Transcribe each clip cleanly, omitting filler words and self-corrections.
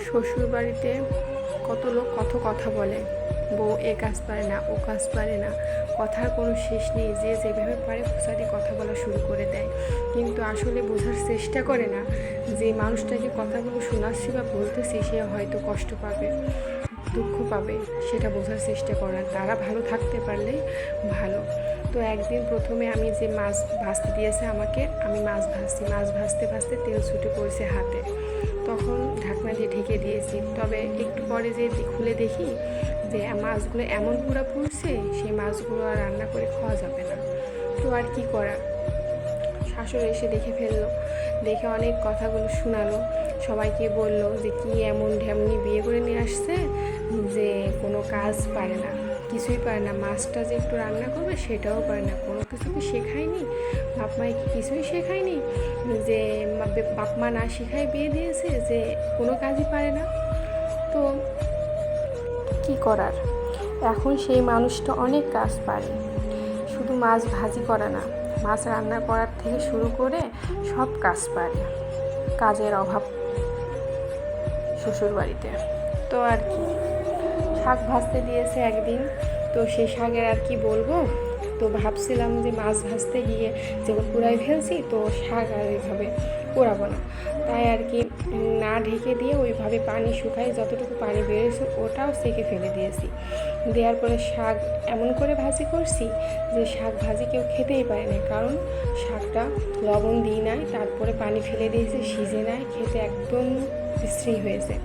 শ্বশুর বাড়িতে কত লোক কত কথা বলে, বউ এ কাজ পারে না, ও কাজ পারে না, কথার কোনো শেষ নেই। যে যেভাবে পারে খুশারি কথা বলা শুরু করে দেয়, কিন্তু আসলে বোঝার চেষ্টা করে না যে মানুষটাকে কথাগুলো শোনাচ্ছি বা বলতেছি সে হয়তো কষ্ট পাবে, দুঃখ পাবে, সেটা বোঝার চেষ্টা করে না। তারা ভালো থাকতে পারলেই ভালো। তো একদিন প্রথমে আমি যে মাছ ভাজতে দিয়েছে আমাকে, আমি মাছ ভাজতে ভাজতে তেল ছুটে পড়েছে হাতে। তখন ঢাকনা দিয়ে ঢেকে দিয়েছি, তবে একটু পরে যে খুলে দেখি যে মাছগুলো এমন পুরা পুড়ছে, সেই মাছগুলো আর রান্না করে খাওয়া যাবে না। তো আর কি করার, শাশুড়ি এসে দেখে ফেললো, দেখে অনেক কথাগুলো শোনালো, সবাইকে বললো যে কি এমন ঢ্যামনি বিয়ে করে নিয়ে আসছে যে কোনো কাজ পারে না, কিছুই পারে না। মাছটা যে একটু রান্না করবে সেটাও পারে না, কোনো কিছু কি শেখায়নি, বাপ মায় কি কিছুই শেখায়নি, যে বাপ মা না শেখায় বিয়ে দিয়েছে, যে কোনো কাজই পারে না। তো কি করার, এখন সেই মানুষটা অনেক কাজ পারে, শুধু মাছ ভাজি করা না, মাছ রান্না করার থেকে শুরু করে সব কাজ পারে। কাজের অভাব শ্বশুর বাড়িতে। তো আর কি, শাক ভাজতে দিয়েছে একদিন, তো সেই শাকের আর কি বলবো। তো ভাবছিলাম যে মাছ ভাজতে গিয়ে যেমন পুরাই ফেলছি, তো শাক আর এইভাবে পোড়াবো না, তাই আর কি না ঢেকে দিয়ে ওইভাবে পানি শুকাই, যতটুকু পানি বেরিয়েছে ওটাও সেকে ফেলে দিয়েছি। দেওয়ার পরে শাক এমন করে ভাজি করছি যে শাক ভাজি কেউ খেতেই পারে না, কারণ শাকটা লবণ দিই নাই, তারপরে পানি ফেলে দিয়েছে, সিজে নাই, খেতে একদম বিশ্রী হয়েছে,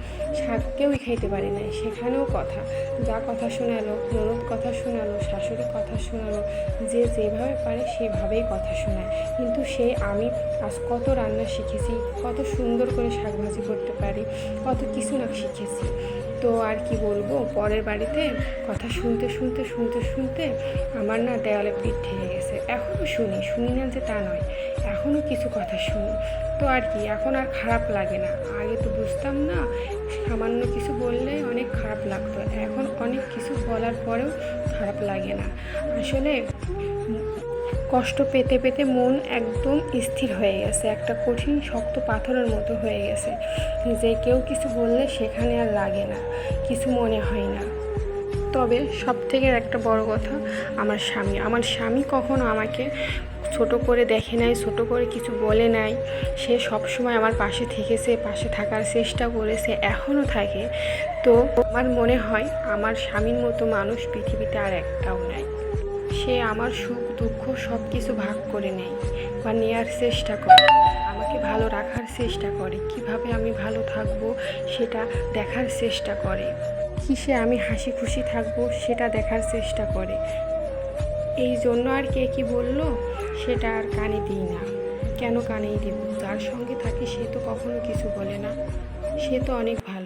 শাক কেউই খাইতে পারি নাই। সেখানেও কথা, যা কথা শোনালো, ননদ কথা শোনালো, শাশুড়ি কথা শোনালো, যে যেভাবে পারে সেভাবেই কথা শোনায়। কিন্তু আমি আজ কত রান্না শিখেছি, কত সুন্দর করে শাক ভাজি করতে পারি, কত কিছু না শিখেছি। তো আর কি বলবো, পরের বাড়িতে কথা শুনতে শুনতে শুনতে শুনতে আমার না দেওয়ালে পিঠ ঠেকে গেছে। এখনও শুনি না যে তা নয়, এখনও কিছু কথা শুনি। তো আর কি, এখন আর খারাপ লাগে না। আগে তো বুঝতাম না, সামান্য কিছু বললে অনেক খারাপ লাগতো, এখন অনেক কিছু বলার পরেও খারাপ লাগে না। আসলে কষ্ট পেতে পেতে মন একদম স্থির হয়ে গেছে, একটা কঠিন শক্ত পাথরের মতো হয়ে গেছে, যে কেউ কিছু বললে সেখানে আর লাগে না, কিছু মনে হয় না। তবে সব থেকে একটা বড় কথা, আমার স্বামী কখনো আমাকে ছোট করে দেখে নাই, ছোট করে কিছু বলে নাই। সে সবসময় আমার পাশে থেকেছে, পাশে থাকার চেষ্টা করেছে, এখনও থাকে। তো আমার মনে হয় আমার স্বামীর মতো মানুষ পৃথিবীতে আর একটাও নাই। সে আমার সুখ দুঃখ সব কিছু ভাগ করে নেয় বা নেওয়ার চেষ্টা করে, আমাকে ভালো রাখার চেষ্টা করে, কিভাবে আমি ভালো থাকবো সেটা দেখার চেষ্টা করে, কিসে আমি হাসি খুশি থাকবো সেটা দেখার চেষ্টা করে। এই জন্য আর কে কি বললো সেটা আর কানে দিই না। কেন কানেই দিব, যার সঙ্গে থাকি সে তো কখনো কিছু বলে না, সে তো অনেক ভালো।